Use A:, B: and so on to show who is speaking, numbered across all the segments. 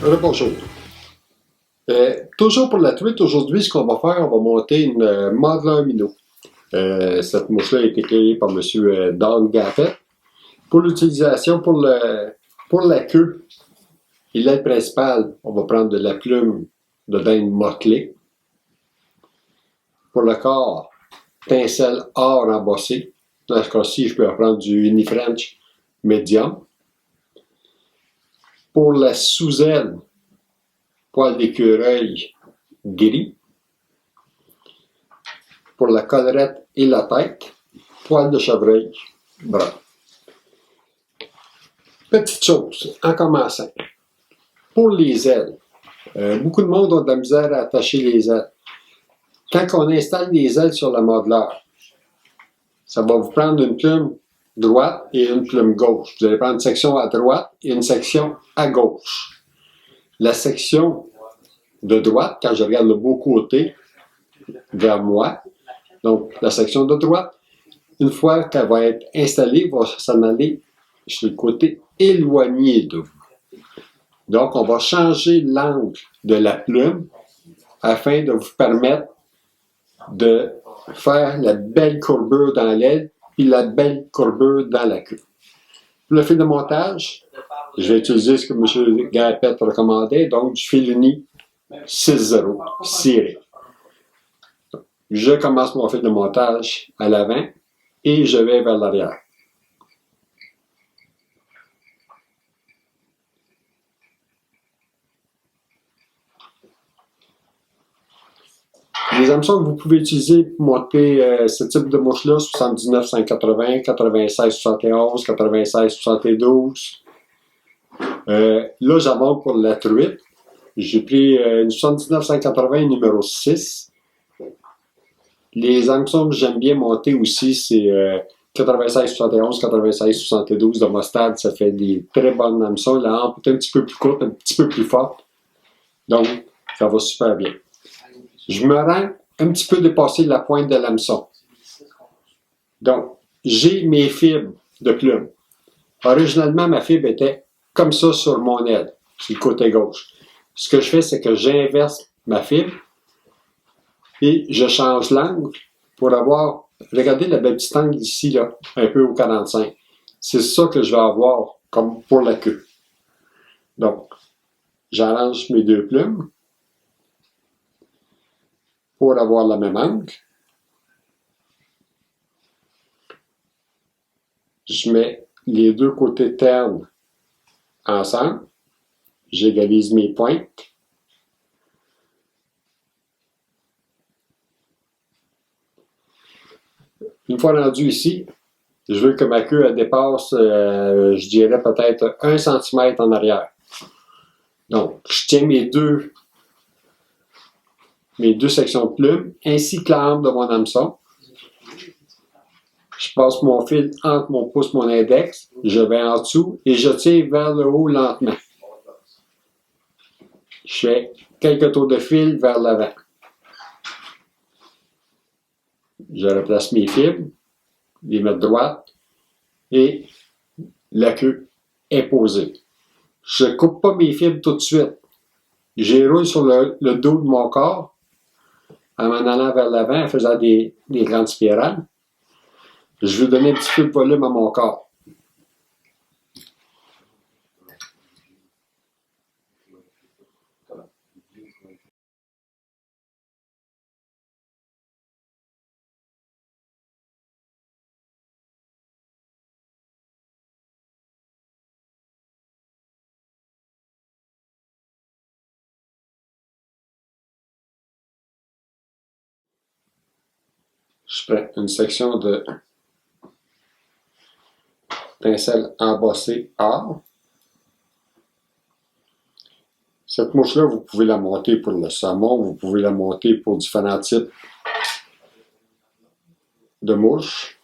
A: Bonjour. Toujours pour la truite, aujourd'hui, ce qu'on va faire, on va monter une Modeler Minnow. Cette mouche-là a été créée par M. Don Gaffet. Pour l'utilisation, pour la queue et l'aile principale, on va prendre de la plume de dinde mockelée. Pour le corps, pincelle or embossé. Dans ce cas-ci, je peux prendre du Uni-French Medium. Pour la sous-aile, poil d'écureuil gris. Pour la collerette et la tête, poil de chevreuil brun. Petite chose, en commençant, pour les ailes, beaucoup de monde ont de la misère à attacher les ailes. Quand on installe les ailes sur la Modeler, ça va vous prendre une plume droite et une plume gauche. Vous allez prendre une section à droite et une section à gauche. La section de droite, quand je regarde le beau côté vers moi, donc la section de droite, une fois qu'elle va être installée, va s'en aller sur le côté éloigné de vous. Donc, on va changer l'angle de la plume afin de vous permettre de faire la belle courbure dans l'aile et la belle courbure dans la queue. Pour le fil de montage, je vais utiliser ce que M. Gaffet recommandait, donc du fil uni 6-0 ciré. Je commence mon fil de montage à l'avant et je vais vers l'arrière. Les hameçons que vous pouvez utiliser pour monter ce type de mouche-là, 79 180, 96 71, 96 72. Là, j'aborde pour la truite. J'ai pris une 79 180 numéro 6. Les hameçons que j'aime bien monter aussi, c'est 96 71, 96 72 de mostade. Ça fait des très bonnes hameçons. La hampe est un petit peu plus courte, un petit peu plus forte. Donc, ça va super bien. Je me rends un petit peu dépassé la pointe de l'hameçon. Donc, j'ai mes fibres de plume. Originalement, ma fibre était comme ça sur mon aile, sur le côté gauche. Ce que je fais, c'est que j'inverse ma fibre et je change l'angle pour avoir, regardez la belle petite angle ici, là, un peu au 45. C'est ça que je vais avoir comme pour la queue. Donc, j'arrange mes deux plumes pour avoir la même angle. Je mets les deux côtés ternes ensemble. J'égalise mes pointes. Une fois rendu ici, je veux que ma queue elle dépasse, je dirais peut-être 1 cm en arrière. Donc, je tiens mes deux sections de plumes, ainsi que la hampe de mon hameçon. Je passe mon fil entre mon pouce et mon index, je vais en dessous et je tire vers le haut lentement. Je fais quelques tours de fil vers l'avant. Je replace mes fibres, les mettre droites et la queue est posée. Je ne coupe pas mes fibres tout de suite. Je roule sur le dos de mon corps en m'en allant vers l'avant en faisant des grandes spirales. Je veux donner un petit peu de volume à mon corps. Je prends une section de pincelle embossée or. Cette mouche-là, vous pouvez la monter pour le saumon, vous pouvez la monter pour différents types de mouches.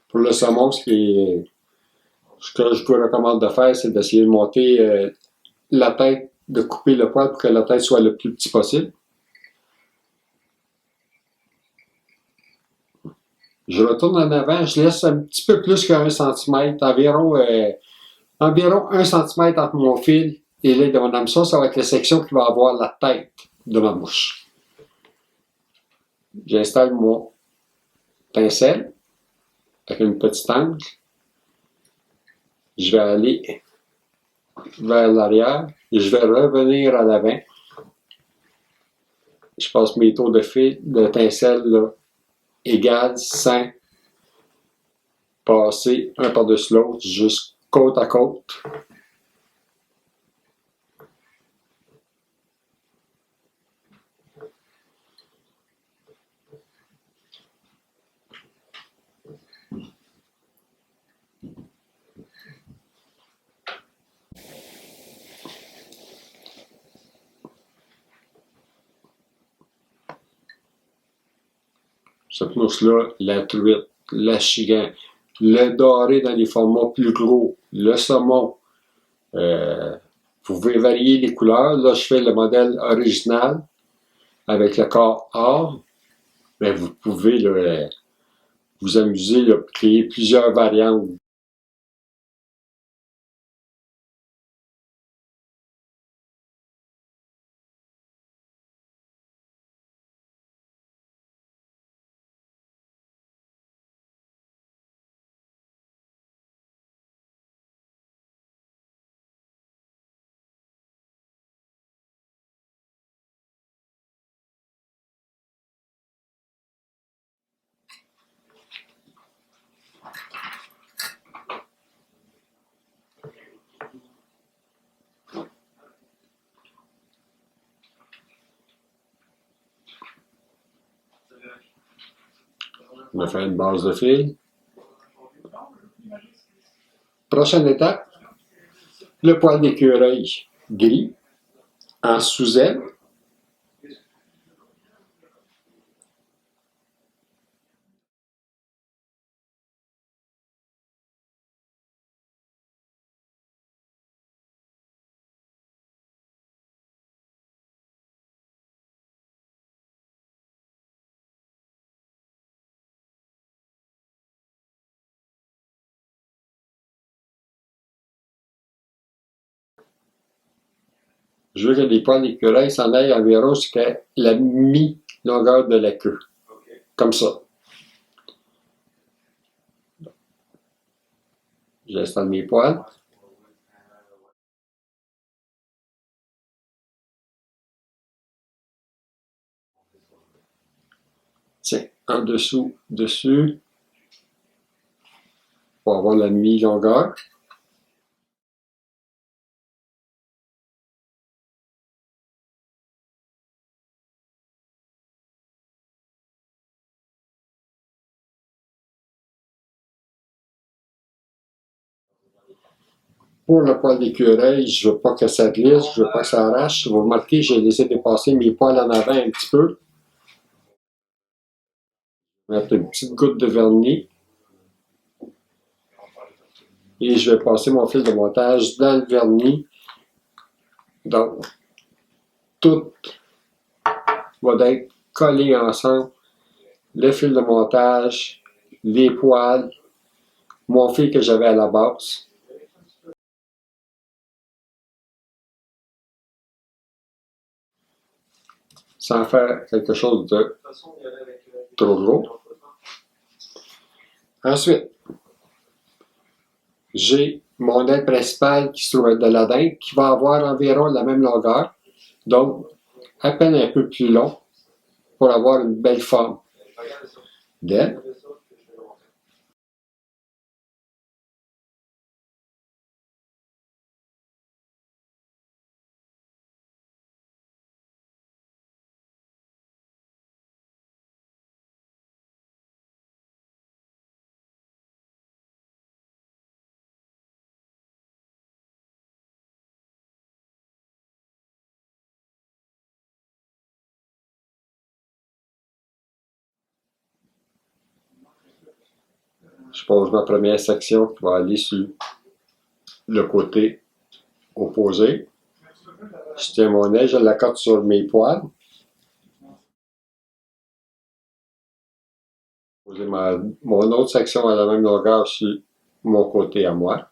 A: Pour le saumon, ce que je vous recommande de faire, c'est d'essayer de monter la tête, de couper le poil pour que la tête soit le plus petit possible. Je retourne en avant, je laisse un petit peu plus que 1 cm, environ 1 cm entre mon fil Et l'aide de mon hameçon, ça va être la section qui va avoir la tête de ma mouche. J'installe mon pincelle avec une petite angle. Je vais aller vers l'arrière et je vais revenir à l'avant. Je passe mes tours de fil, de pincelle là, égales sans passer un par-dessus l'autre, juste côte à côte. Cette mouche-là, la truite, la chigan, le doré dans des formats plus gros, le saumon. Vous pouvez varier les couleurs. Là, je fais le modèle original avec le corps or. Mais vous pouvez là, vous amuser, là, créer plusieurs variantes. On a fait une base de fil. Prochaine étape, le poil d'écureuil gris en sous-aile. Je veux que les poils d'écureuil s'en aillent environ jusqu'à la mi-longueur de la queue. Comme ça. J'installe mes poils. Tiens, en dessous, dessus, pour avoir la mi-longueur. Pour le poil d'écureuil, je ne veux pas que ça glisse, je ne veux pas que ça arrache. Vous remarquez, j'ai laissé dépasser mes poils en avant un petit peu. Je vais mettre une petite goutte de vernis. Et je vais passer mon fil de montage dans le vernis. Donc, tout va être collé ensemble. Le fil de montage, les poils, mon fil que j'avais à la base. Sans faire quelque chose de trop gros. Ensuite, j'ai mon aile principale qui se trouve de la dinde qui va avoir environ la même longueur. Donc, à peine un peu plus long pour avoir une belle forme d'aile. Je pose ma première section qui va aller sur le côté opposé. Je tiens mon aile, je l'accote sur mes poils. Poser mon autre section à la même longueur sur mon côté à moi.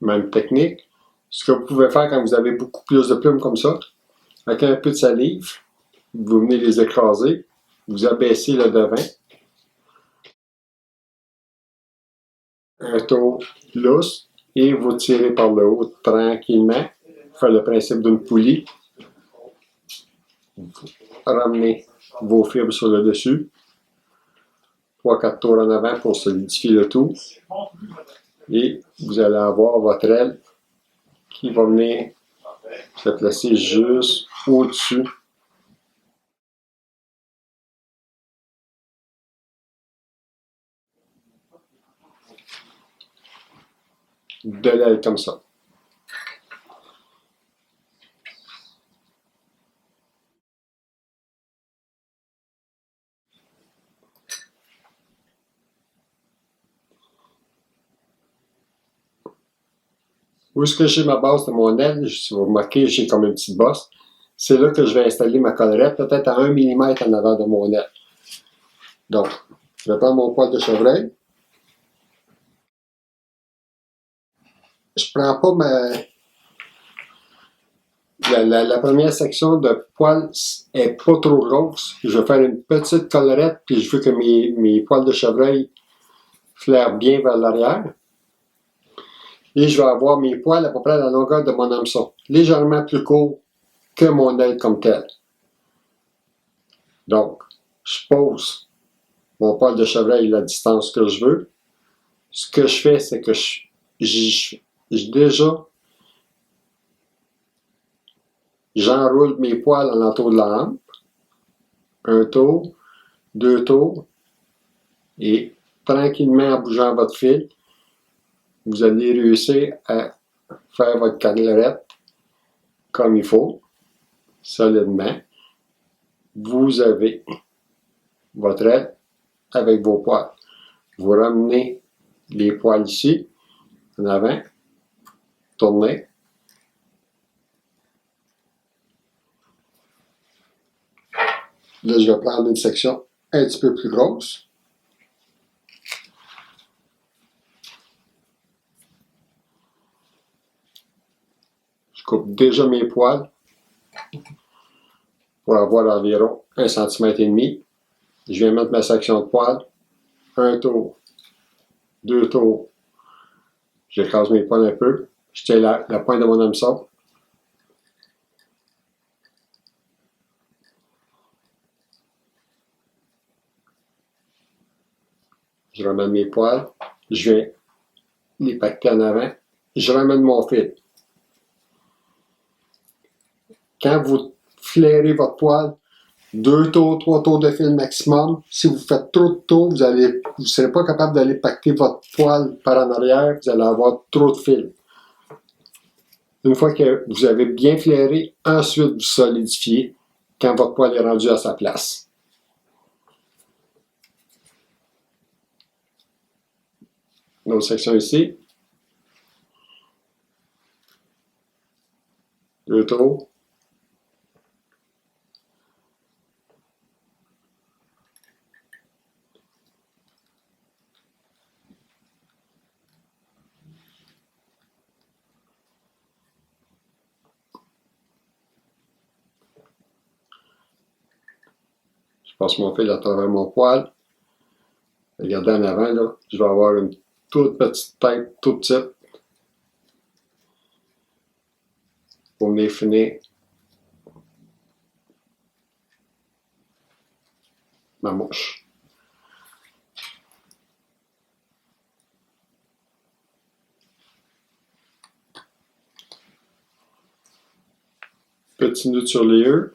A: même technique. Ce que vous pouvez faire quand vous avez beaucoup plus de plumes comme ça, avec un peu de salive, vous venez les écraser, vous abaissez le devant, un tour lousse, et vous tirez par le haut tranquillement. Faire le principe d'une poulie. Ramenez vos fibres sur le dessus. 3-4 tours en avant pour solidifier le tout. Et vous allez avoir votre aile qui va venir se placer juste au-dessus de l'aile comme ça. Où est-ce que j'ai ma base de mon aile? Si vous remarquez, j'ai comme une petite bosse. C'est là que je vais installer ma collerette, peut-être à 1 mm en avant de mon aile. Donc, je vais prendre mon poil de chevreuil. Je prends pas la première section de poil est pas trop grosse. Je vais faire une petite collerette, puis je veux que mes poils de chevreuil flairent bien vers l'arrière. Et je vais avoir mes poils à peu près à la longueur de mon hameçon, légèrement plus court que mon aile comme telle. Donc, je pose mon poil de chevreuil à la distance que je veux. Ce que je fais, c'est que j'enroule mes poils en l'entour de la hampe. Un tour, 2 tours, et tranquillement en bougeant votre fil, vous allez réussir à faire votre collerette comme il faut, solidement. Vous avez votre aile avec vos poils. Vous ramenez les poils ici, en avant, tournez. Là, je vais prendre une section un petit peu plus grosse. Je coupe déjà mes poils pour avoir environ 1,5 cm. Je viens mettre ma section de poils. Un tour, 2 tours. J'écrase mes poils un peu. Je tiens la pointe de mon hameçon. Je ramène mes poils. Je viens les pacter en avant. Je ramène mon fil. Quand vous flairez votre poil, 2 tours, 3 tours de fil maximum. Si vous faites trop de tours, vous ne serez pas capable d'aller pacter votre poil par en arrière, vous allez avoir trop de fil. Une fois que vous avez bien flairé, ensuite vous solidifiez quand votre poil est rendu à sa place. Une autre section ici. 2 tours. Je passe mon fil à travers mon poil. Regardez en avant, là, je vais avoir une toute petite tête, toute petite, pour venir finir ma mouche. Petit nœud sur les yeux.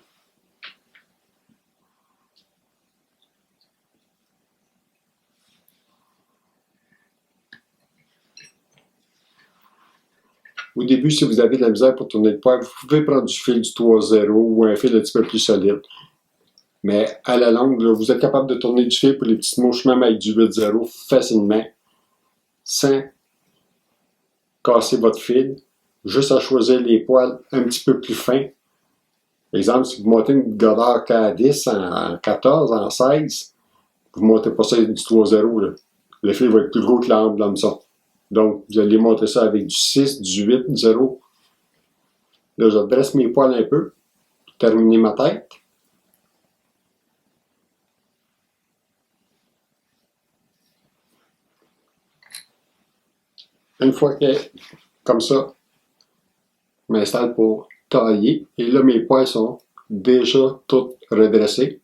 A: Au début, si vous avez de la misère pour tourner le poil, vous pouvez prendre du fil du 3-0 ou un fil un petit peu plus solide. Mais à la longue, là, vous êtes capable de tourner du fil pour les petites mouches, même avec du 8-0, facilement, sans casser votre fil. Juste à choisir les poils un petit peu plus fins. Par exemple, si vous montez une Goddard K10 en 14, en 16, vous ne montez pas ça du 3-0. Le fil va être plus gros que l'ambre de l'hameçon. Donc, vous allez monter ça avec du 6, du 8, du 0. Là, je dresse mes poils un peu pour terminer ma tête. Une fois que, comme ça, je m'installe pour tailler. Et là, mes poils sont déjà tous redressés.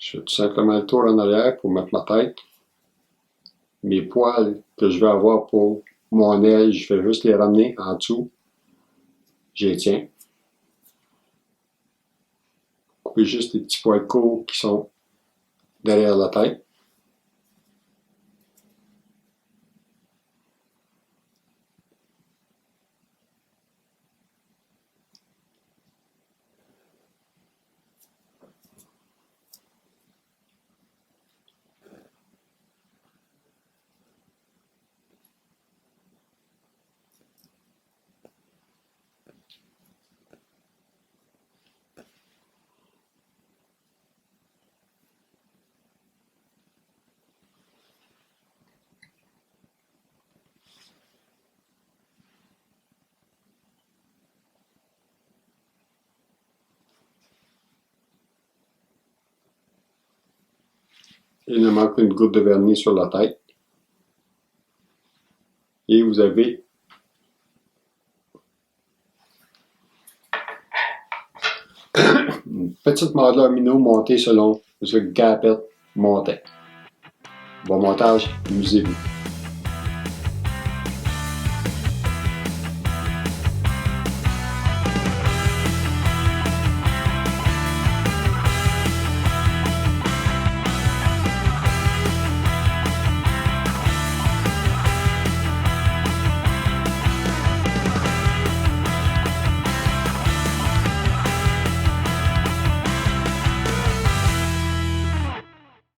A: Je fais tout simplement le tour en arrière pour mettre ma tête. Mes poils que je vais avoir pour mon aile, je fais juste les ramener en dessous. Je les tiens. Couper juste les petits poils courts qui sont derrière la tête. Il ne manque une goutte de vernis sur la tête. Et vous avez une petite madeleine minot montée selon ce que Gapette montait. Bon montage, amusez-vous.